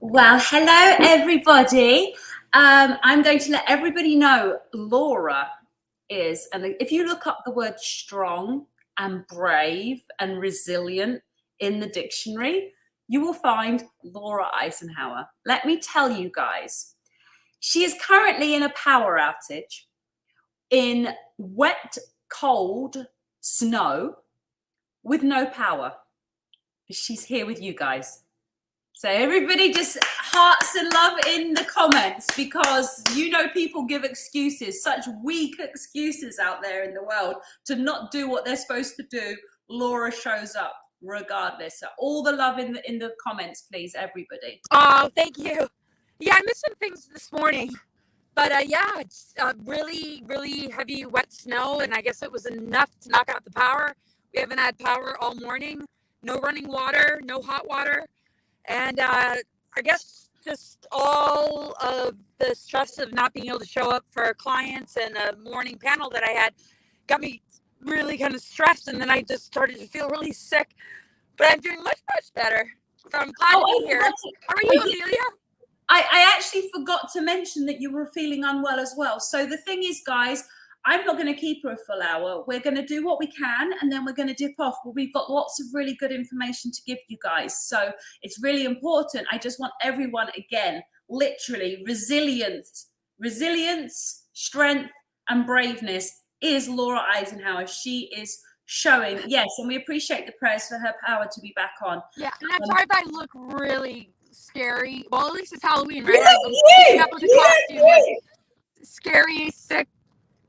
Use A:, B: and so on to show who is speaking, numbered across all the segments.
A: Well, hello everybody. I'm going to let everybody know Laura is, and if you look up the word strong and brave and resilient in the dictionary, you will find Laura Eisenhower. Let me tell you guys, she is currently in a power outage in wet, cold snow with no power. She's here with you guys. So everybody just hearts and love in the comments, because people give excuses, such weak excuses out there in the world to not do what they're supposed to do. Laura shows up regardless. So all the love in the comments, please, everybody.
B: Oh, thank you. Yeah, I missed some things this morning, but it's really, really heavy wet snow, and I guess it was enough to knock out the power. We haven't had power all morning. No running water, no hot water. And I guess just all of the stress of not being able to show up for clients and a morning panel that I had got me really kind of stressed. And then I just started to feel really sick. But I'm doing much, much better. So I'm glad to be here. How are you, Amelia?
A: I actually forgot to mention that you were feeling unwell as well. So the thing is, guys, I'm not going to keep her a full hour. We're going to do what we can, and then we're going to dip off. But we've got lots of really good information to give you guys. So it's really important. I just want everyone, again, literally, resilience, strength, and braveness is Laura Eisenhower. She is showing, yes, and we appreciate the prayers for her power to be back on.
B: Yeah, and I'm sorry if I look really scary. Well, at least it's Halloween, right?
A: I'm
B: up with the costume. Scary, sick,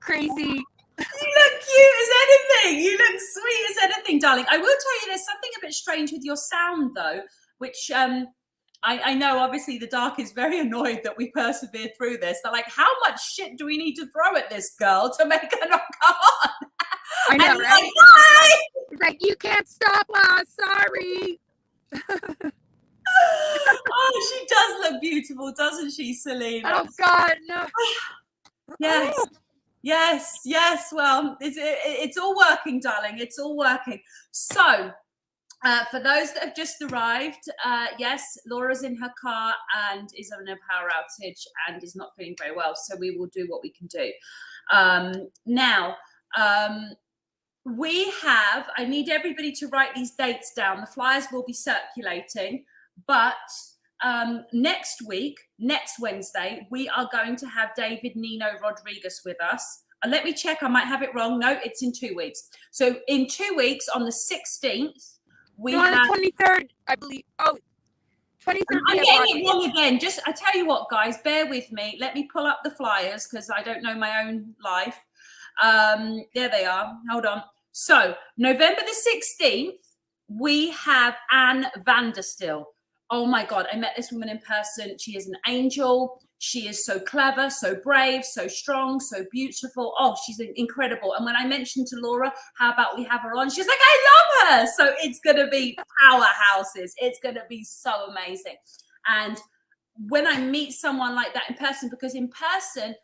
B: crazy.
A: You look cute as anything. You look sweet as anything, darling. I will tell you, there's something a bit strange with your sound, though, which I know, obviously, the dark is very annoyed that we persevered through this. They're like, how much shit do we need to throw at this girl to make her not come on?
B: I know,
A: and
B: right? It's like, you can't stop us. Sorry.
A: Oh, she does look beautiful, doesn't she, Selena?
B: Oh, God, no.
A: Yes. Well, it's all working, darling. It's all working. So, for those that have just arrived, yes, Laura's in her car and is having a power outage and is not feeling very well. So we will do what we can do. Now, I need everybody to write these dates down. The flyers will be circulating, but next week, next Wednesday, we are going to have David Nino Rodriguez with us. And let me check, I might have it wrong. No, it's in 2 weeks. So in 2 weeks, on the 16th, we have...
B: On the 23rd, I believe. Oh, 23rd.
A: I'm getting it wrong again. I tell you what, guys, bear with me. Let me pull up the flyers because I don't know my own life. There they are. Hold on. So November the 16th, we have Anne Vanderstill. Oh my God, I met this woman in person. She is an angel. She is so clever, so brave, so strong, so beautiful. Oh, she's incredible. And when I mentioned to Laura, how about we have her on? She's like, I love her. So it's going to be powerhouses. It's going to be so amazing. And when I meet someone like that in person, because in person,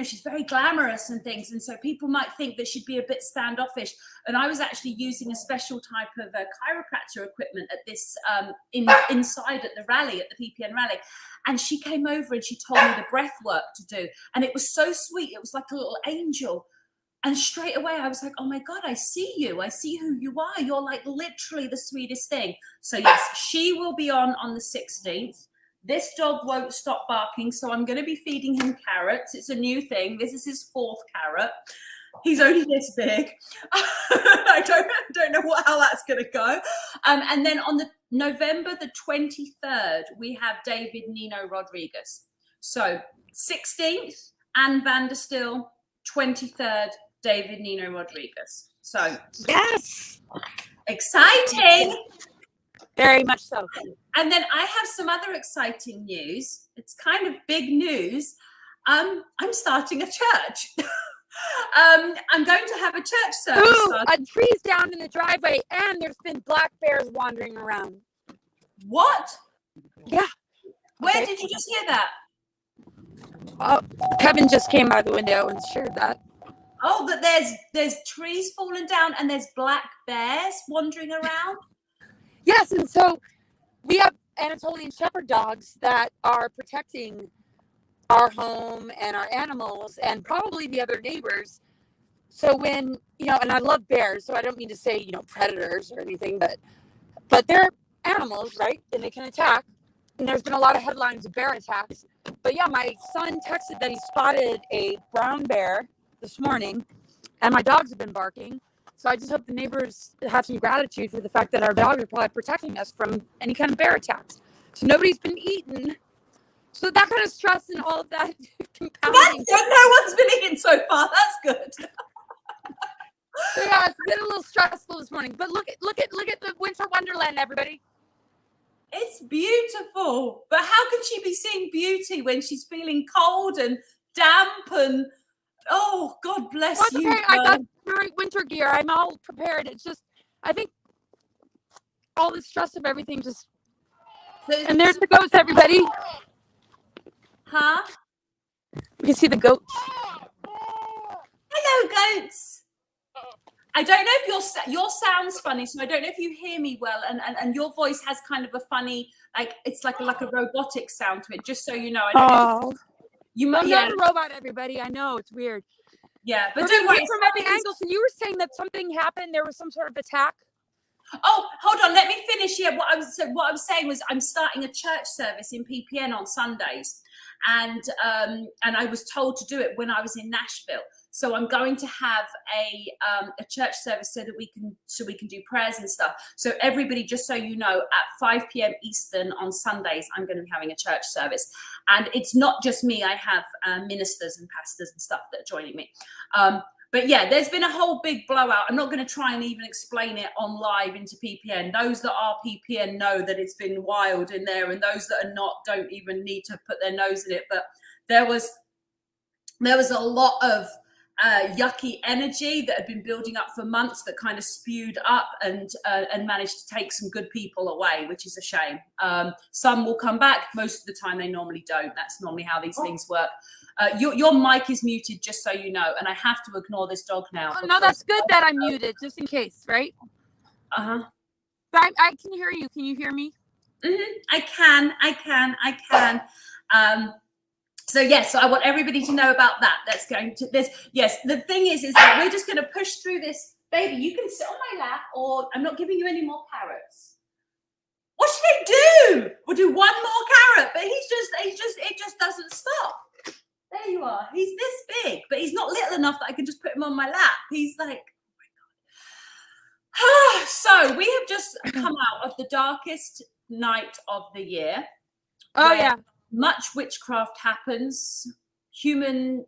A: she's very glamorous and things, and so people might think that she'd be a bit standoffish. And I was actually using a special type of chiropractor equipment at this inside at the rally, at the PPN rally, and she came over and she told me the breath work to do, and it was so sweet. It was like a little angel. And straight away I was like, oh my God, I see you. I see who you are. You're like literally the sweetest thing. So yes, she will be on the 16th. This dog won't stop barking, so I'm going to be feeding him carrots. It's a new thing. This is his 4th carrot. He's only this big. I don't know how that's going to go. And then on the November the 23rd, we have David Nino Rodriguez. So 16th, Anne Vanderstill, 23rd, David Nino Rodriguez. So
B: yes,
A: exciting.
B: Very much so.
A: And then I have some other exciting news. It's kind of big news. I'm starting a church. I'm going to have a church service.
B: Ooh, a tree's down in the driveway, and there's been black bears wandering around.
A: What?
B: Yeah.
A: Where did you just hear that?
B: Oh, Kevin just came by the window and shared that.
A: Oh, that there's trees falling down and there's black bears wandering around?
B: Yes, and so we have Anatolian Shepherd dogs that are protecting our home and our animals and probably the other neighbors. So when, and I love bears, so I don't mean to say, predators or anything, but they're animals, right? And they can attack. And there's been a lot of headlines of bear attacks. But yeah, my son texted that he spotted a brown bear this morning, and my dogs have been barking. So I just hope the neighbors have some gratitude for the fact that our dogs are probably protecting us from any kind of bear attacks. So nobody's been eaten. So that kind of stress and all of that compounding.
A: That's good. No one's been eaten so far. That's good.
B: So yeah, it's been a little stressful this morning. But look at the winter wonderland, everybody.
A: It's beautiful. But how can she be seeing beauty when she's feeling cold and damp and oh, God bless you.
B: Okay, I got my winter gear. I'm all prepared. It's just, I think all the stress of everything just. And there's the goats, everybody.
A: Huh?
B: You can see the goats.
A: Hello, goats. I don't know if your sound's funny, so I don't know if you hear me well, and your voice has kind of a funny, it's like a robotic sound to it. Just so you know, I don't know you might.
B: I'm not a robot, everybody. I know it's weird.
A: Yeah, but don't worry.
B: From every angle. So you were saying that something happened. There was some sort of attack.
A: Oh, hold on. Let me finish here. What I was saying was I'm starting a church service in PPN on Sundays, and I was told to do it when I was in Nashville. So I'm going to have a church service so we can do prayers and stuff. So everybody, just so you know, at 5 p.m. Eastern on Sundays, I'm going to be having a church service, and it's not just me. I have ministers and pastors and stuff that are joining me. But yeah, there's been a whole big blowout. I'm not going to try and even explain it on live into PPN. Those that are PPN know that it's been wild in there, and those that are not don't even need to put their nose in it. But there was a lot of yucky energy that had been building up for months that kind of spewed up and managed to take some good people away, which is a shame. Some will come back. Most of the time they normally don't. That's normally how these things work. Your mic is muted, just so you know, and I have to ignore this dog now.
B: Oh, no, that's good that I'm muted, just in case, right?
A: Uh-huh.
B: But I can hear you. Can you hear me?
A: Mm-hmm. I can. So yes, so I want everybody to know about that. That's going to this. Yes, the thing is that we're just going to push through this. Baby, you can sit on my lap, or I'm not giving you any more carrots. What should I do? We'll do one more carrot, but it just doesn't stop. There you are. He's this big, but he's not little enough that I can just put him on my lap. He's like, oh my God. So we have just come out of the darkest night of the year.
B: Oh yeah.
A: Much witchcraft happens, human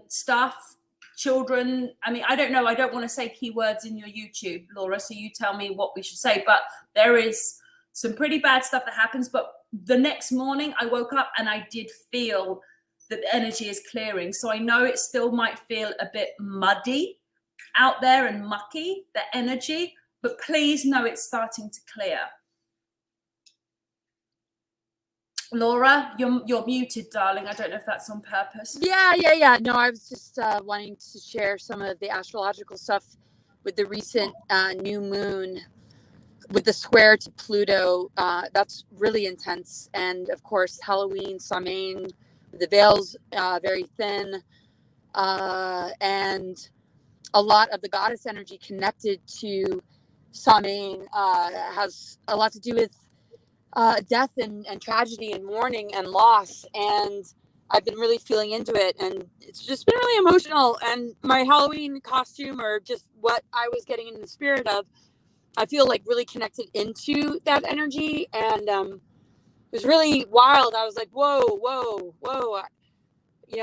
A: stuff, children. I mean, I don't know. I don't want to say keywords in your YouTube, Laura, so you tell me what we should say. But there is some pretty bad stuff that happens. But the next morning I woke up and I did feel that the energy is clearing. So I know it still might feel a bit muddy out there and mucky, the energy, but please know it's starting to clear. Laura, you're muted, darling. I don't know if that's on purpose.
B: Yeah. No, I was just wanting to share some of the astrological stuff with the recent new moon with the square to Pluto. That's really intense. And of course, Halloween, Samhain, the veil's very thin. And a lot of the goddess energy connected to Samhain has a lot to do with death and tragedy and mourning and loss, and I've been really feeling into it, and it's just been really emotional. And my Halloween costume, or just what I was getting in the spirit of, I feel like really connected into that energy, and it was really wild. I was like, whoa,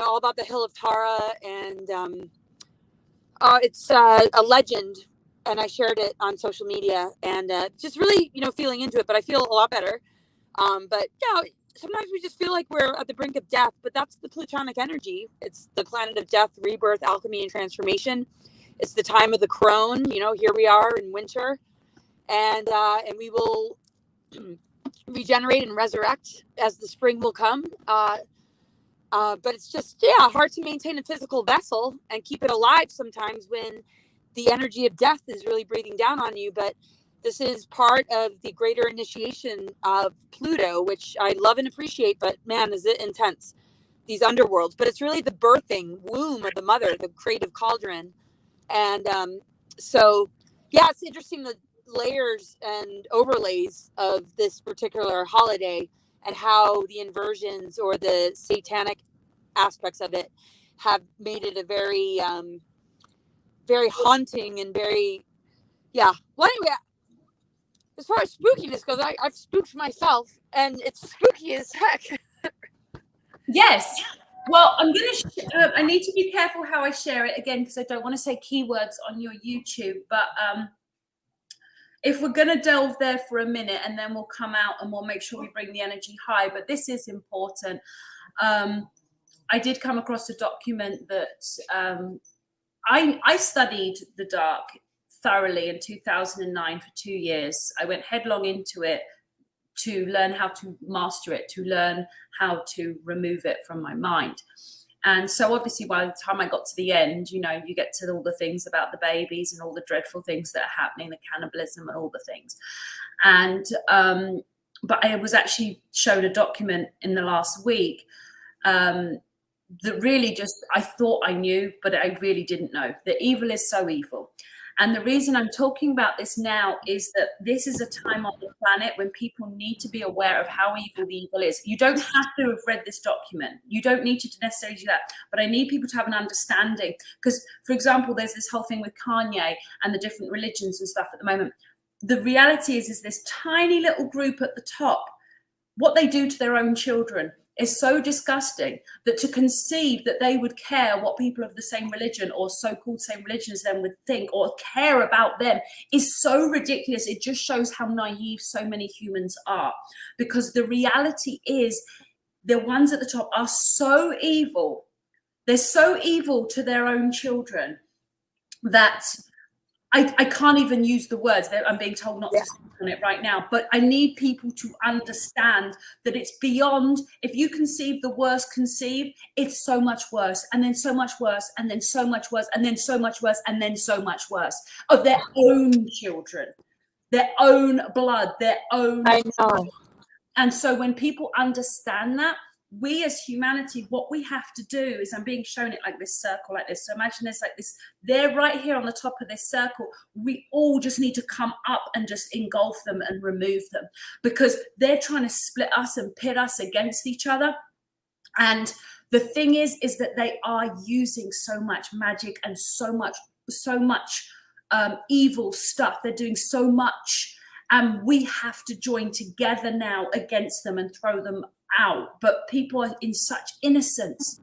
B: all about the Hill of Tara, and it's a legend. And I shared it on social media, and just really, feeling into it. But I feel a lot better. But sometimes we just feel like we're at the brink of death. But that's the Plutonic energy. It's the planet of death, rebirth, alchemy, and transformation. It's the time of the crone. Here we are in winter, and we will regenerate and resurrect as the spring will come. But it's just hard to maintain a physical vessel and keep it alive sometimes when the energy of death is really breathing down on you. But This is part of the greater initiation of Pluto, which I love and appreciate, but man, is it intense, these underworlds. But it's really the birthing womb of the mother, the creative cauldron. And so, yeah, it's interesting the layers and overlays of this particular holiday and how the inversions or the satanic aspects of it have made it a very, very haunting and very, yeah. Well, anyway, as far as spookiness goes, I've spooked myself, and it's spooky as heck.
A: Yes. Well, I'm going to, I need to be careful how I share it again, because I don't want to say keywords on your YouTube, but if we're going to delve there for a minute, and then we'll come out and we'll make sure we bring the energy high, but this is important. I did come across a document that I studied the dark thoroughly in 2009 for 2 years. I went headlong into it to learn how to master it, to learn how to remove it from my mind. And so obviously by the time I got to the end, you know, you get to all the things about the babies and all the dreadful things that are happening, the cannibalism and all the things. And but I was actually shown a document in the last week that really just, I thought I knew, but I really didn't know. The evil is so evil. And the reason I'm talking about this now is that this is a time on the planet when people need to be aware of how evil the evil is. You don't have to have read this document. You don't need to necessarily do that. But I need people to have an understanding. Because, for example, there's this whole thing with Kanye and the different religions and stuff at the moment. The reality is this tiny little group at the top, what they do to their own children is so disgusting that to conceive that they would care what people of the same religion or so-called same religion as them would think or care about them is so ridiculous. It just shows how naive so many humans are, because the reality is the ones at the top are so evil. They're so evil to their own children that I can't even use the words. I'm being told not to speak on it right now, but I need people to understand that it's beyond. If you conceive the worst conceived, it's so much worse, and then so much worse, and then so much worse, and then so much worse, and then so much worse of their own children, their own blood, their own.
B: I know.
A: And so when people understand that, we as humanity, what we have to do is, I'm being shown it like this circle, like this. So imagine there's like this, they're right here on the top of this circle. We all just need to come up and just engulf them and remove them, because they're trying to split us and pit us against each other. And the thing is that they are using so much magic and so much evil stuff. They're doing so much, and we have to join together now against them and throw them out. But people are in such innocence,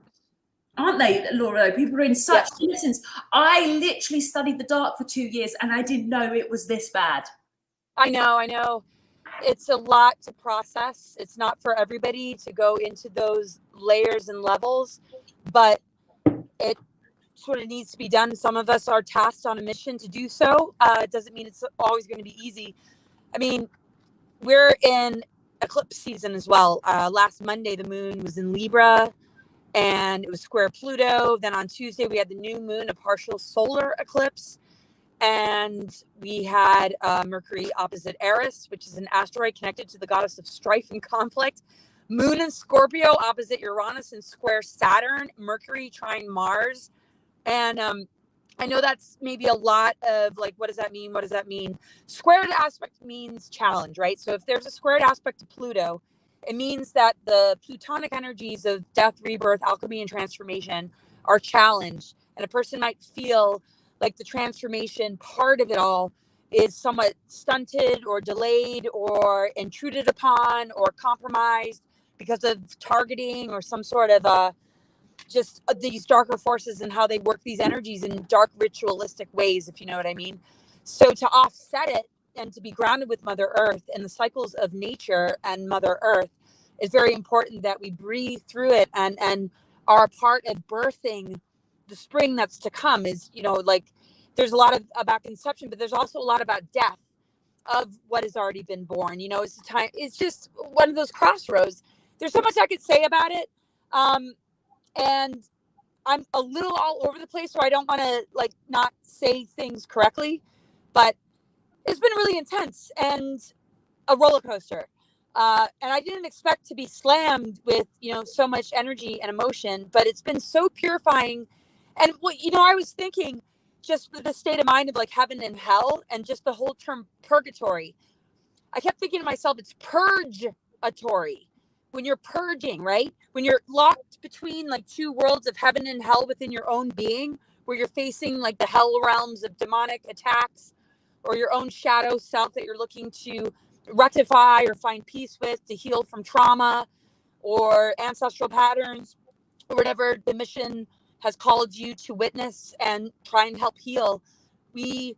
A: aren't they, Laura? People are in such innocence. I literally studied the dark for 2 years and I didn't know it was this bad.
B: I know. It's a lot to process. It's not for everybody to go into those layers and levels, but it sort of needs to be done. Some of us are tasked on a mission to do so. It doesn't mean it's always going to be easy. I mean, we're in eclipse season as well. Last Monday, the moon was in Libra and it was square Pluto. Then on Tuesday, we had the new moon, a partial solar eclipse. And we had Mercury opposite Eris, which is an asteroid connected to the goddess of strife and conflict. Moon in Scorpio opposite Uranus and square Saturn. Mercury trine Mars. And I know that's maybe a lot of like, what does that mean? What does that mean? Squared aspect means challenge, right? So if there's a squared aspect to Pluto, it means that the plutonic energies of death, rebirth, alchemy, and transformation are challenged. And a person might feel like the transformation part of it all is somewhat stunted or delayed or intruded upon or compromised because of targeting or some sort of just these darker forces and how they work these energies in dark ritualistic ways, if you know what I mean. So to offset it and to be grounded with Mother Earth and the cycles of nature and Mother Earth is very important, that we breathe through it and are a part of birthing the spring that's to come. Is, you know, like there's a lot about conception, but there's also a lot about death of what has already been born. You know, it's the time, it's just one of those crossroads. There's so much I could say about it. And I'm a little all over the place, so I don't want to like not say things correctly, but it's been really intense and a roller coaster. And I didn't expect to be slammed with, so much energy and emotion, but it's been so purifying. And I was thinking just the state of mind of like heaven and hell and just the whole term purgatory. I kept thinking to myself, it's purgatory when you're purging, right? When you're locked between like two worlds of heaven and hell within your own being, where you're facing like the hell realms of demonic attacks or your own shadow self that you're looking to rectify or find peace with, to heal from trauma or ancestral patterns or whatever the mission has called you to witness and try and help heal. We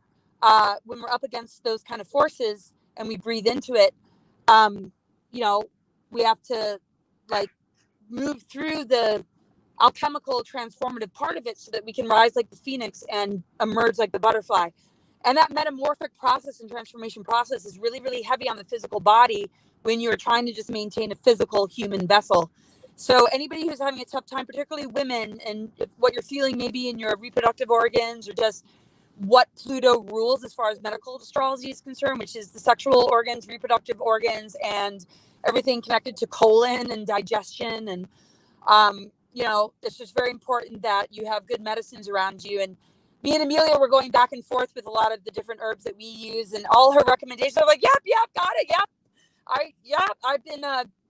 B: when we're up against those kind of forces and we breathe into it, we have to like move through the alchemical transformative part of it so that we can rise like the phoenix and emerge like the butterfly. And that metamorphic process and transformation process is really, really heavy on the physical body when you're trying to just maintain a physical human vessel. So anybody who's having a tough time, particularly women, and what you're feeling maybe in your reproductive organs or just what Pluto rules as far as medical astrology is concerned, which is the sexual organs, reproductive organs, and everything connected to colon and digestion. And, it's just very important that you have good medicines around you. And me and Amelia were going back and forth with a lot of the different herbs that we use, and all her recommendations are like, yep, got it. Yep. I've been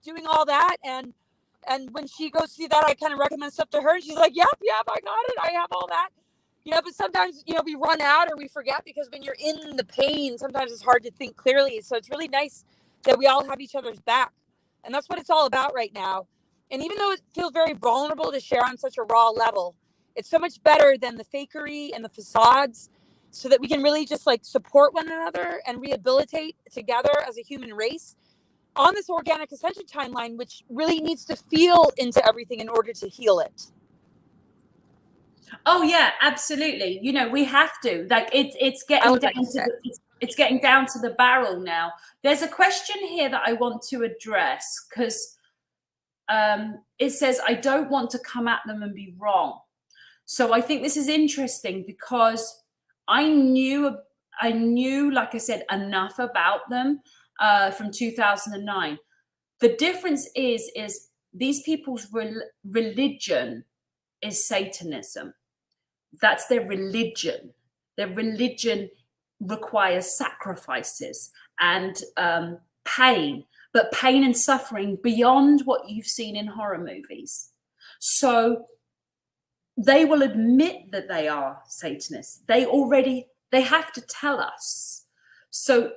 B: doing all that. And when she goes through that, I kind of recommend stuff to her. And she's like, yep, I got it. I have all that. But sometimes, we run out or we forget because when you're in the pain, sometimes it's hard to think clearly. So it's really nice that we all have each other's back. And that's what it's all about right now. And even though it feels very vulnerable to share on such a raw level, it's so much better than the fakery and the facades, so that we can really just like support one another and rehabilitate together as a human race on this organic ascension timeline, which really needs to feel into everything in order to heal it.
A: Oh yeah, absolutely. We have to. Like it's getting down to it's getting down to the barrel now. There's a question here that I want to address because it says, I don't want to come at them and be wrong. So I think this is interesting because I knew, like I said, enough about them from 2009. The difference is these people's religion is Satanism. That's their religion. Their religion requires sacrifices and pain, but pain and suffering beyond what you've seen in horror movies. So they will admit that they are Satanists. They have to tell us. So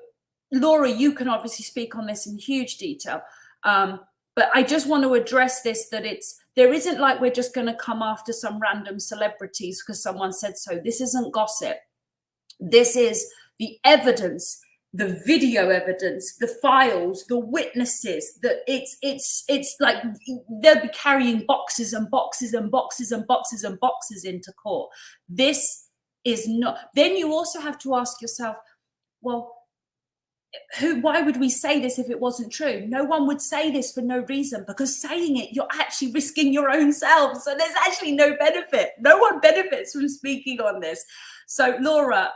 A: Laura, you can obviously speak on this in huge detail. But I just want to address this, that there isn't like we're just going to come after some random celebrities because someone said so. This isn't gossip. This is the evidence, the video evidence, the files, the witnesses. That it's like they'll be carrying boxes and boxes and boxes and boxes and boxes into court. This is not. Then you also have to ask yourself, well, why would we say this if it wasn't true? No one would say this for no reason, because saying it, you're actually risking your own self. So there's actually no benefit. No one benefits from speaking on this. So Laura,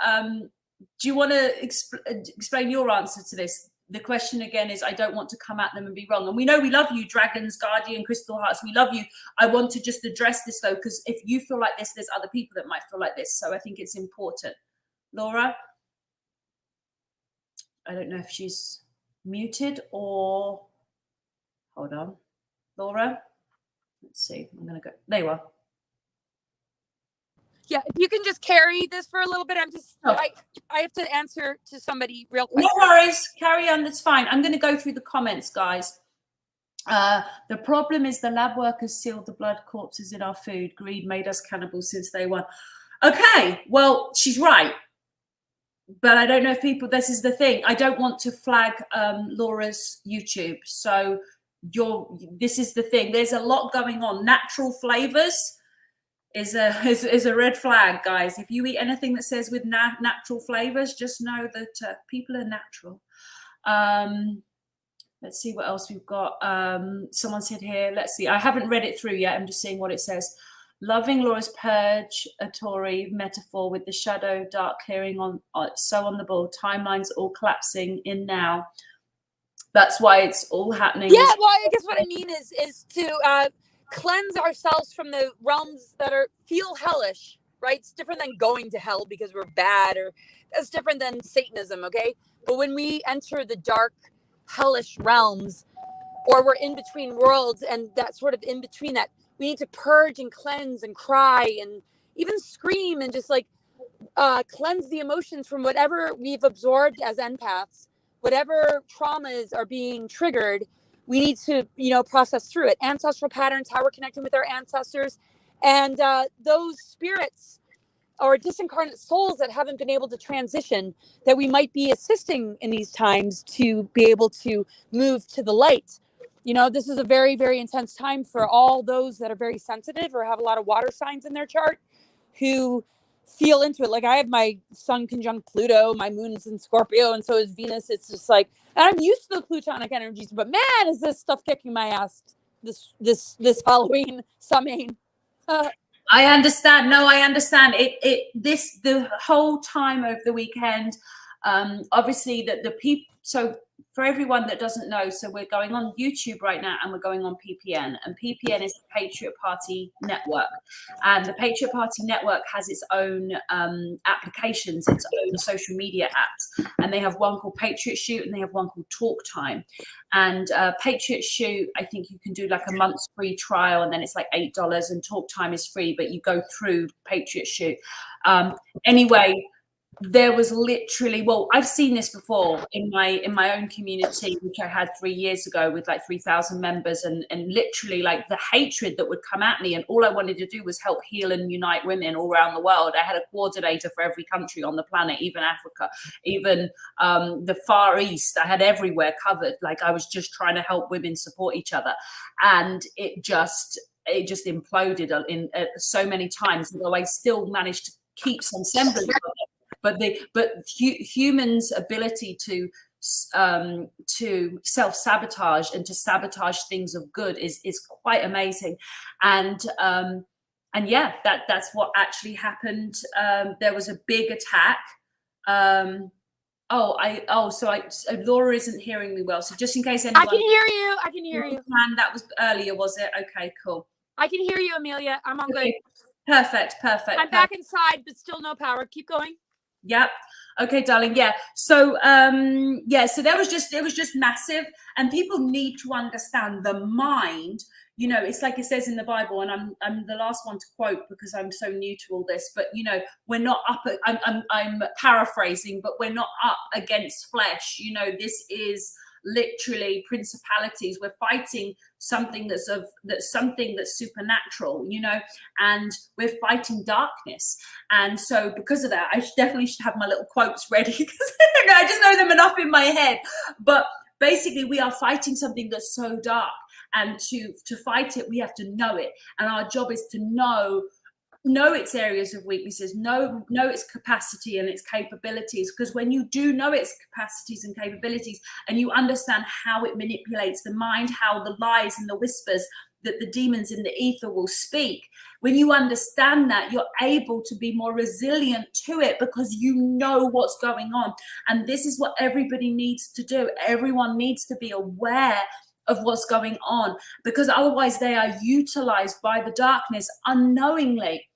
A: do you want to explain your answer to this? The question again is, I don't want to come at them and be wrong. And we know we love you, Dragons, Guardian, Crystal Hearts. We love you. I want to just address this though, because if you feel like this, there's other people that might feel like this. So I think it's important. Laura? I don't know if she's muted or, hold on, Laura. Let's see, I'm going to go, there you are.
B: Yeah, if you can just carry this for a little bit. I have to answer to somebody real quick.
A: No worries, carry on, that's fine. I'm going to go through the comments, guys. The problem is the lab workers sealed the blood corpses in our food. Greed made us cannibals since day one. Okay, well, she's right. But I don't know if people, this is the thing. I don't want to flag Laura's YouTube. So this is the thing. There's a lot going on. Natural flavors is a red flag, guys. If you eat anything that says with natural flavors, just know that people are natural. Let's see what else we've got. Someone said here, let's see. I haven't read it through yet. I'm just seeing what it says. loving Laura's purgatory metaphor with the shadow dark clearing on so on the ball, timelines all collapsing in now. That's why it's all happening.
B: Yeah, well, I guess what I mean is to cleanse ourselves from the realms that feel hellish, right? It's different than going to hell because we're bad, or that's different than Satanism, okay? But when we enter the dark, hellish realms, or we're in between worlds, and that sort of in between that, we need to purge and cleanse and cry and even scream and just like cleanse the emotions from whatever we've absorbed as empaths, whatever traumas are being triggered. We need to, process through it. Ancestral patterns, how we're connecting with our ancestors, and those spirits or disincarnate souls that haven't been able to transition, that we might be assisting in these times to be able to move to the light. This is a very, very intense time for all those that are very sensitive or have a lot of water signs in their chart who feel into it. Like I have my sun conjunct Pluto, my moon is in Scorpio, and so is Venus. It's just like, and I'm used to the Plutonic energies, but man, is this stuff kicking my ass this Halloween, Samhain.
A: I understand. No, I understand the whole time over the weekend. Obviously the people, so for everyone that doesn't know, so we're going on YouTube right now and we're going on PPN, and PPN is the Patriot Party Network, and the Patriot Party Network has its own applications, its own social media apps, and they have one called Patriot Shoot and they have one called Talk Time. And Patriot Shoot, I think you can do like a month's free trial, and then it's like $8, and Talk Time is free, but you go through Patriot Shoot. Anyway, there was literally, well, I've seen this before in my own community, which I had 3 years ago with like 3,000 members, and literally like the hatred that would come at me, and all I wanted to do was help heal and unite women all around the world. I had a coordinator for every country on the planet, even Africa, even the Far East. I had everywhere covered. Like I was just trying to help women support each other, and it just imploded in so many times, although I still managed to keep some semblance of it. But humans' ability to self-sabotage and to sabotage things of good is quite amazing, and yeah, that's what actually happened. There was a big attack. So Laura isn't hearing me well. So just in case anyone,
B: I can hear you.
A: And that was earlier, was it? Okay, cool.
B: I can hear you, Amelia. I'm on good.
A: Perfect.
B: I'm back inside, but still no power. Keep going.
A: Yep. Okay, darling. Yeah. So so it was just massive, and people need to understand the mind. It's like it says in the Bible, and I'm the last one to quote because I'm so new to all this, but we're not up I'm paraphrasing, but we're not up against flesh. This is literally principalities. We're fighting something that's supernatural, and we're fighting darkness. And so because of that, I definitely should have my little quotes ready because I just know them enough in my head. But basically, we are fighting something that's so dark, and to fight it, we have to know it, and our job is to know its areas of weaknesses, know its capacity and its capabilities, because when you do know its capacities and capabilities, and you understand how it manipulates the mind, how the lies and the whispers that the demons in the ether will speak, when you understand that, you're able to be more resilient to it because you know what's going on. And this is what everybody needs to do. Everyone needs to be aware of what's going on, because otherwise they are utilized by the darkness unknowingly,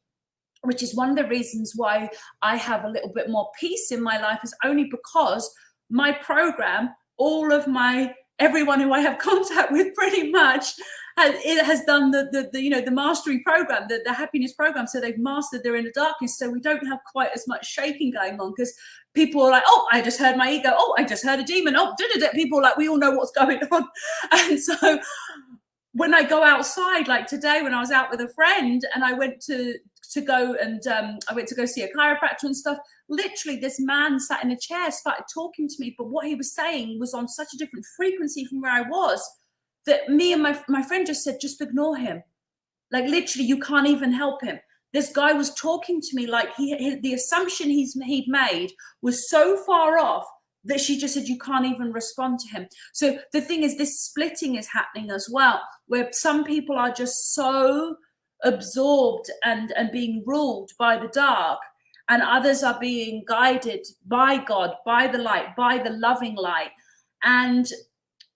A: which is one of the reasons why I have a little bit more peace in my life, is only because my program, everyone who I have contact with pretty much has done the mastery program, the happiness program. So they've mastered their inner darkness. So we don't have quite as much shaking going on, because people are like, oh, I just heard my ego. Oh, I just heard a demon. Oh, people are like, we all know what's going on. And so when I go outside, like today, when I was out with a friend and I went to go and I went to go see a chiropractor and stuff, literally this man sat in a chair, started talking to me, but what he was saying was on such a different frequency from where I was, that me and my friend just said, just ignore him. Like literally, you can't even help him. This guy was talking to me like the assumption he'd made was so far off that she just said, you can't even respond to him. So the thing is, this splitting is happening as well, where some people are just so absorbed and being ruled by the dark, and others are being guided by God, by the light, by the loving light. And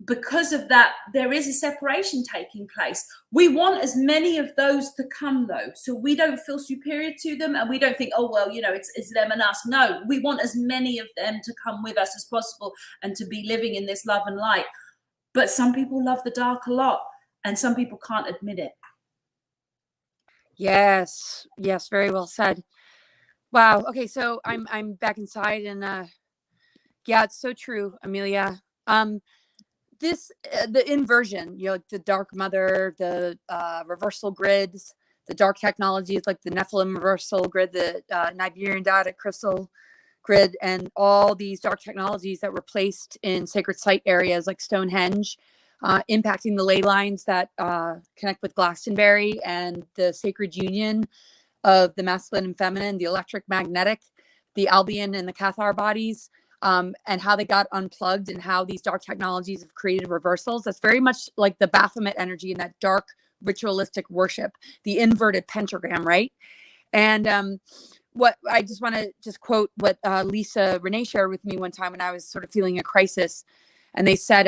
A: because of that, there is a separation taking place. We want as many of those to come, though, so we don't feel superior to them, and we don't think, oh, well, you know, it's them and us. No, we want as many of them to come with us as possible and to be living in this love and light. But some people love the dark a lot, and some people can't admit it.
B: Yes, very well said. Wow. Okay, so I'm back inside, and yeah, it's so true, Amelia. This the inversion, you know, like the dark mother, the reversal grids, the dark technologies like the Nephilim reversal grid, the Nigerian data crystal grid, and all these dark technologies that were placed in sacred site areas like Stonehenge, impacting the ley lines that connect with Glastonbury and the sacred union of the masculine and feminine, the electric magnetic, the Albion and the Cathar bodies, and how they got unplugged, and how these dark technologies have created reversals. That's very much like the Baphomet energy and that dark ritualistic worship, the inverted pentagram, right? And what I just want to just quote what Lisa Renee shared with me one time when I was sort of feeling a crisis. And they said,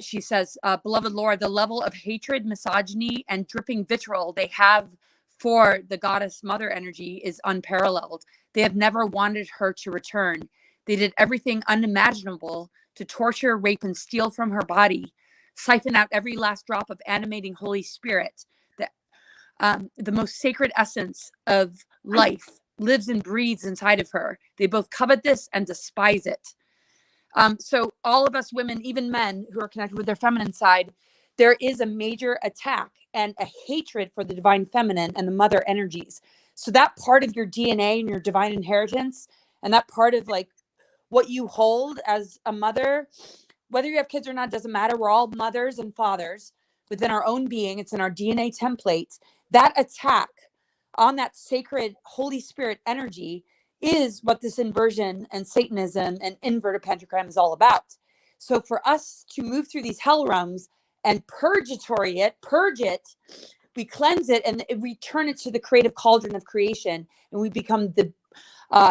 B: she says, beloved Lord, the level of hatred, misogyny, and dripping vitriol they have for the goddess mother energy is unparalleled. They have never wanted her to return. They did everything unimaginable to torture, rape, and steal from her body, siphon out every last drop of animating Holy Spirit. The most sacred essence of life lives and breathes inside of her. They both covet this and despise it. So all of us women, even men who are connected with their feminine side, there is a major attack and a hatred for the divine feminine and the mother energies. So that part of your DNA and your divine inheritance, and that part of like what you hold as a mother, whether you have kids or not, doesn't matter. We're all mothers and fathers within our own being. It's in our DNA template. That attack on that sacred Holy Spirit energy is what this inversion and Satanism and inverted pentagram is all about. So for us to move through these hell realms and purge it, we cleanse it, and we turn it to the creative cauldron of creation, and we become the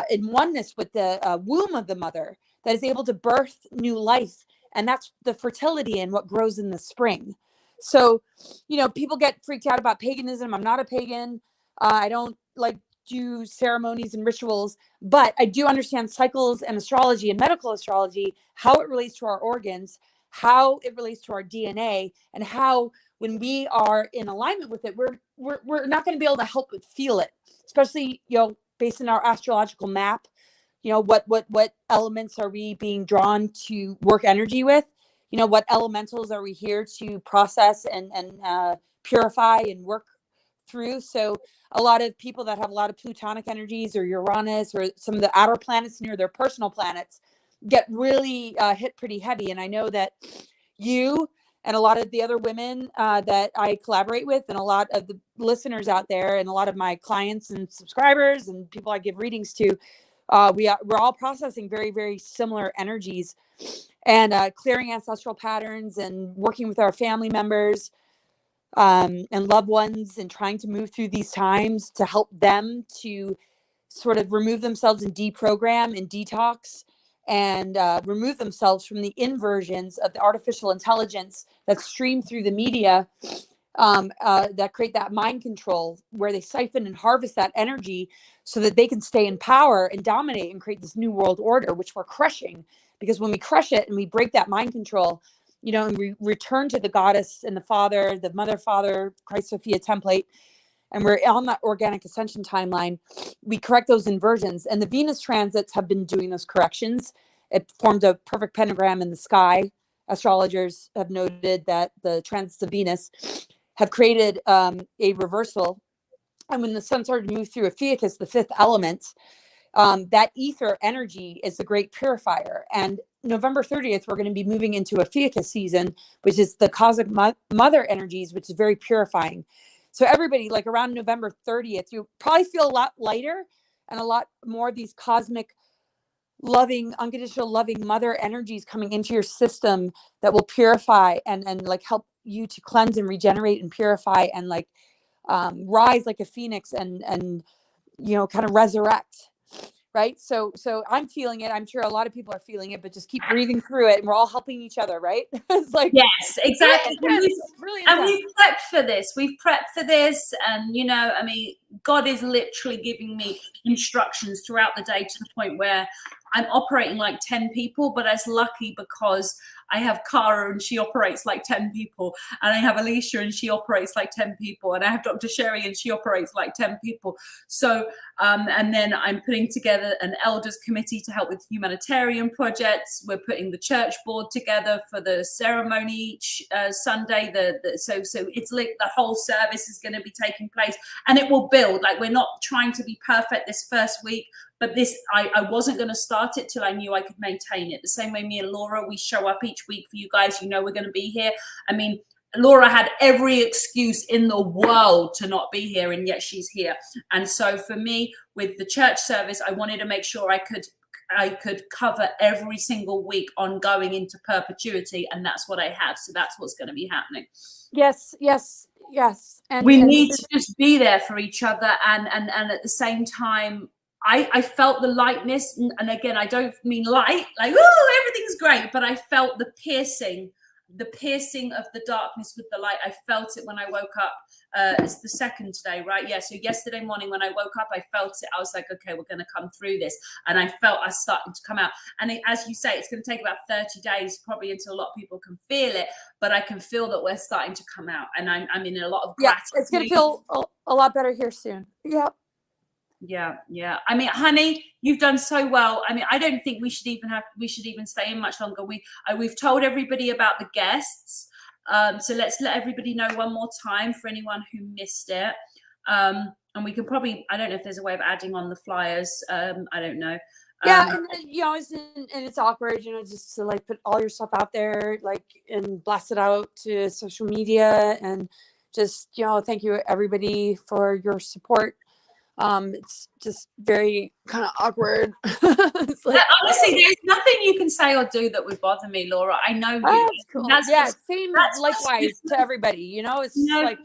B: in oneness with the womb of the mother that is able to birth new life. And that's the fertility and what grows in the spring. So, you know, people get freaked out about paganism. I'm not a pagan. I don't like do ceremonies and rituals, but I do understand cycles and astrology and medical astrology, how it relates to our organs, how it relates to our DNA, and how when we are in alignment with it, we're not going to be able to help but feel it, especially, you know, based on our astrological map. You know, what elements are we being drawn to work energy with? You know, what elementals are we here to process and purify and work through? So a lot of people that have a lot of Plutonic energies or Uranus or some of the outer planets near their personal planets get really hit pretty heavy. And I know that you and a lot of the other women that I collaborate with, and a lot of the listeners out there, and a lot of my clients and subscribers and people I give readings to, we're all processing very, very similar energies, and clearing ancestral patterns and working with our family members and loved ones, and trying to move through these times to help them to sort of remove themselves and deprogram and detox, and remove themselves from the inversions of the artificial intelligence that stream through the media, that create that mind control, where they siphon and harvest that energy so that they can stay in power and dominate and create this new world order, which we're crushing. Because when we crush it and we break that mind control, you know, and we return to the goddess and the father, the mother, father, Christ Sophia template, and we're on that organic ascension timeline, we correct those inversions. And the Venus transits have been doing those corrections. It formed a perfect pentagram in the sky. Astrologers have noted that the transits of Venus have created a reversal. And when the sun started to move through Ophiuchus, the fifth element, that ether energy is the great purifier. And November 30th, we're going to be moving into Ophiuchus season, which is the cosmic mother energies, which is very purifying. So everybody, like around November 30th, you probably feel a lot lighter and a lot more of these cosmic loving, unconditional loving mother energies coming into your system that will purify and like help you to cleanse and regenerate and purify and like rise like a phoenix and kind of resurrect. Right. So I'm feeling it. I'm sure a lot of people are feeling it, but just keep breathing through it. And we're all helping each other. Right. It's like,
A: yes, exactly.
B: Really
A: and
B: intense.
A: we've prepped for this. We've prepped for this. And, I mean, God is literally giving me instructions throughout the day to the point where I'm operating like 10 people, but that's lucky because I have Cara and she operates like 10 people. And I have Alicia and she operates like 10 people. And I have Dr. Sherry and she operates like 10 people. So, and then I'm putting together an elders committee to help with humanitarian projects. We're putting the church board together for the ceremony each Sunday. So it's like the whole service is going to be taking place and it will build. Like, we're not trying to be perfect this first week. But this, I wasn't going to start it till I knew I could maintain it. The same way me and Laura, we show up each week for you guys. We're going to be here. I mean, Laura had every excuse in the world to not be here, and yet she's here. And so for me, with the church service, I wanted to make sure I could cover every single week ongoing into perpetuity, and that's what I have. So that's what's going to be happening.
B: Yes. And
A: we need to just be there for each other, and at the same time, I felt the lightness, and again, I don't mean light, like, oh, everything's great, but I felt the piercing of the darkness with the light. I felt it when I woke up. It's the second today, right? Yeah. So yesterday morning when I woke up, I felt it. I was like, okay, we're going to come through this. And I felt I started to come out. And as you say, it's going to take about 30 days, probably until a lot of people can feel it. But I can feel that we're starting to come out. And I'm in a lot of gratitude.
B: Yeah, it's going to feel a lot better here soon. Yeah.
A: Yeah. I mean, honey, you've done so well. I mean, I don't think we should even stay in much longer. We've told everybody about the guests. So let's let everybody know one more time for anyone who missed it. And we can probably, I don't know if there's a way of adding on the flyers. I don't know.
B: Yeah, and it's awkward, just to like put all your stuff out there, like, and blast it out to social media, and just, thank you everybody for your support. It's just very kind of awkward. It's like,
A: honestly, there's nothing you can say or do that would bother me, Laura. I know you.
B: That's cool. Same likewise to everybody. It's like,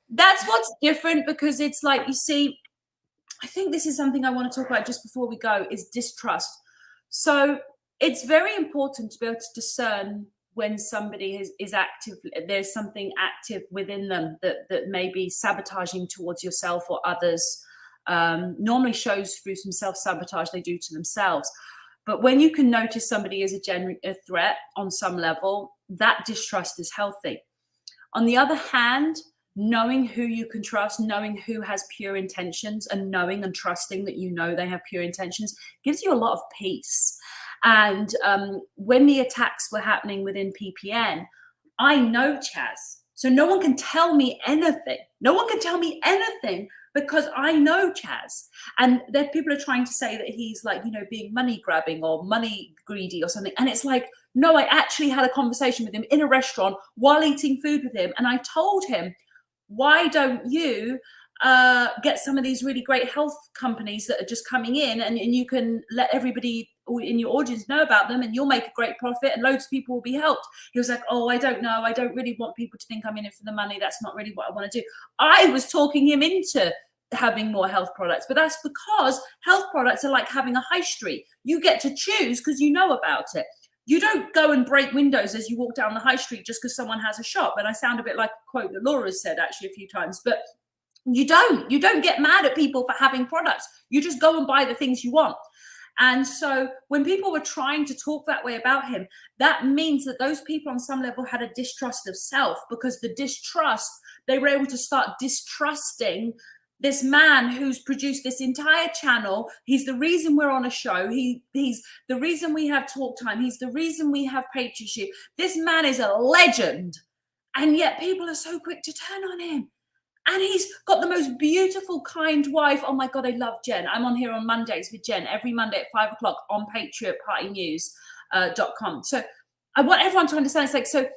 A: that's what's different, because it's like, you see, I think this is something I want to talk about just before we go, is distrust. So it's very important to be able to discern when somebody is active, there's something active within them that may be sabotaging towards yourself or others. Normally shows through some self-sabotage they do to themselves. But when you can notice somebody is a threat on some level, that distrust is healthy. On the other hand, knowing who you can trust, knowing who has pure intentions, and knowing and trusting that they have pure intentions gives you a lot of peace. And when the attacks were happening within PPN, I know Chaz. So no one can tell me anything. Because I know Chaz. And then people are trying to say that he's like, being money grabbing or money greedy or something. And it's like, no, I actually had a conversation with him in a restaurant while eating food with him. And I told him, why don't you get some of these really great health companies that are just coming in, and you can let everybody in your audience know about them, and you'll make a great profit and loads of people will be helped. He was like, oh, I don't know. I don't really want people to think I'm in it for the money. That's not really what I want to do. I was talking him into having more health products, but that's because health products are like having a high street. You get to choose because you know about it. You don't go and break windows as you walk down the high street just because someone has a shop. And I sound a bit like a quote that Laura said actually a few times, but you don't get mad at people for having products. You just go and buy the things you want. And so when people were trying to talk that way about him, that means that those people on some level had a distrust of self, because the distrust, they were able to start distrusting this man who's produced this entire channel. He's the reason we're on a show. He's the reason we have talk time. He's the reason we have Patreon. This man is a legend. And yet people are so quick to turn on him. And he's got the most beautiful, kind wife. Oh my God, I love Jen. I'm on here on Mondays with Jen every Monday at 5 o'clock on patriotpartynews.com. So I want everyone to understand, it's like, so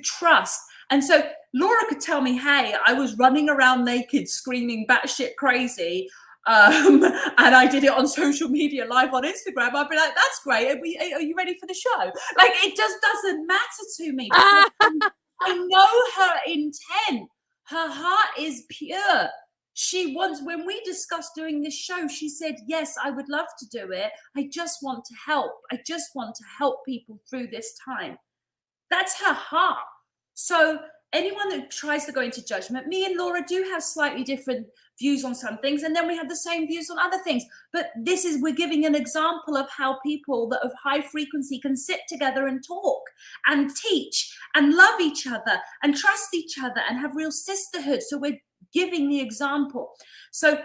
A: trust. And so Laura could tell me, hey, I was running around naked, screaming batshit crazy. And I did it on social media, live on Instagram. I'd be like, that's great. Are you ready for the show? Like, it just doesn't matter to me. I know her intent. Her heart is pure. She wants, when we discussed doing this show, she said, yes, I would love to do it. I just want to help. I just want to help people through this time. That's her heart. So anyone that tries to go into judgment, me and Laura do have slightly different views on some things, and then we have the same views on other things. But we're giving an example of how people that of high frequency can sit together and talk and teach and love each other and trust each other and have real sisterhood. So we're giving the example. So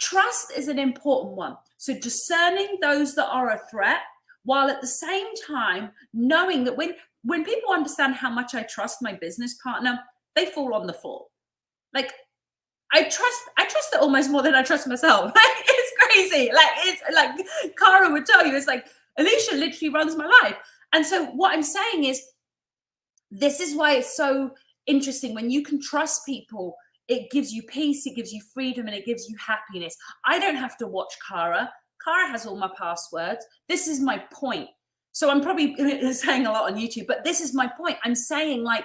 A: trust is an important one. So discerning those that are a threat, while at the same time knowing that when people understand how much I trust my business partner, they fall on the floor. Like I trust it almost more than I trust myself. Like, it's crazy. Like, it's like Cara would tell you, it's like Alicia literally runs my life. And so what I'm saying is, this is why it's so interesting. When you can trust people, it gives you peace, it gives you freedom, and it gives you happiness. I don't have to watch Cara. Cara has all my passwords. This is my point. So I'm probably saying a lot on YouTube, but this is my point. I'm saying, like,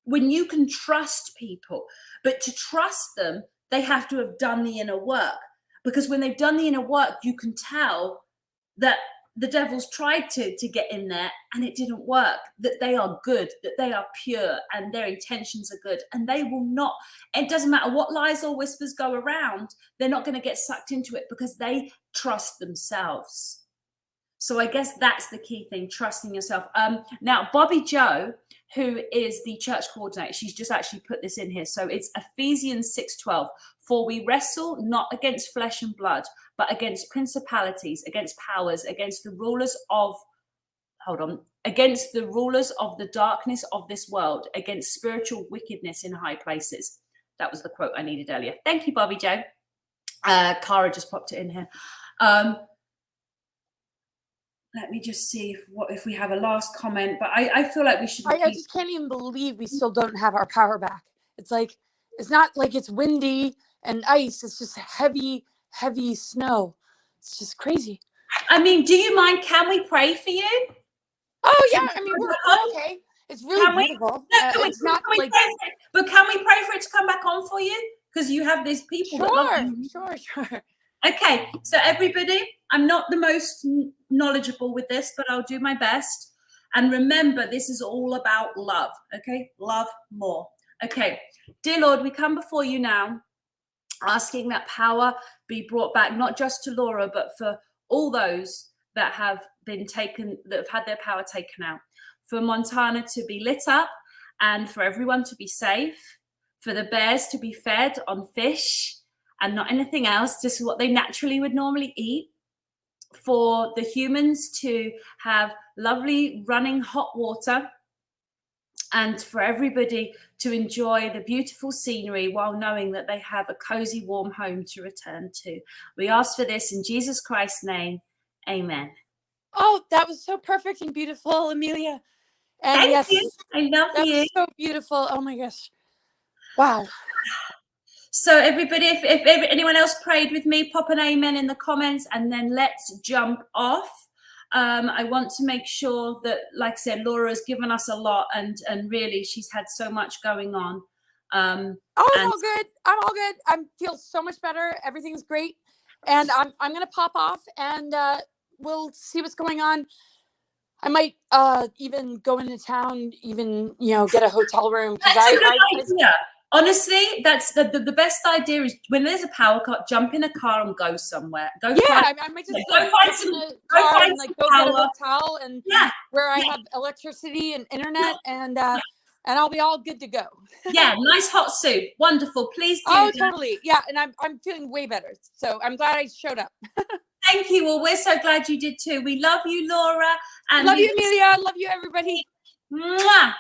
A: when you can trust people, but to trust them, they have to have done the inner work. Because when they've done the inner work, you can tell that the devil's tried to get in there and it didn't work, that they are good, that they are pure, and their intentions are good, and they will not, it doesn't matter what lies or whispers go around, they're not going to get sucked into it because they trust themselves. So I guess that's the key thing, trusting yourself. Now, Bobby Joe, who is the church coordinator, she's just actually put this in here. So it's Ephesians 6:12. For we wrestle not against flesh and blood, but against principalities, against powers, against the rulers of, against the rulers of the darkness of this world, against spiritual wickedness in high places. That was the quote I needed earlier. Thank you, Bobby Joe. Cara just popped it in here. Let me just see if we have a last comment, but I feel like we should.
B: I just can't even believe we still don't have our power back. It's like, it's not like it's windy and ice. It's just heavy snow. It's just crazy.
A: I mean, do you mind? Can we pray for you?
B: Oh yeah, I mean, we're okay. It's really beautiful. It's not like,
A: but can we pray for it to come back on for you? Because you have these people.
B: Sure.
A: Okay, so everybody, I'm not the most knowledgeable with this, but I'll do my best. And remember, this is all about love, okay? Love more. Okay, dear Lord, we come before you now, asking that power be brought back, not just to Laura, but for all those that have been taken, that have had their power taken out. For Montana to be lit up, and for everyone to be safe, for the bears to be fed on fish, and not anything else, just what they naturally would normally eat, for the humans to have lovely running hot water, and for everybody to enjoy the beautiful scenery while knowing that they have a cozy, warm home to return to. We ask for this in Jesus Christ's name. Amen.
B: Oh, that was so perfect and beautiful, Amelia. And
A: Thank
B: yes,
A: you. I love
B: that
A: you.
B: was so beautiful. Oh my gosh. Wow.
A: So everybody, if anyone else prayed with me, pop an amen in the comments, and then let's jump off. I want to make sure that, like I said, Laura has given us a lot, and really she's had so much going on.
B: I'm all good. I feel so much better. Everything's great. And I'm going to pop off, and we'll see what's going on. I might even go into town, even, get a hotel room.
A: That's a good idea. Honestly, that's the best idea is when there's a power cut, jump in a car and go somewhere. I
B: might just go find some car and go get a hotel and where I have electricity and internet, and I'll be all good to go.
A: Yeah, nice hot soup, wonderful. Please do.
B: Oh, totally. Yeah, and I'm feeling way better, so I'm glad I showed up.
A: Thank you. Well, we're so glad you did too. We love you, Laura, and
B: love you, Amelia. Love you, everybody.
A: Mwah.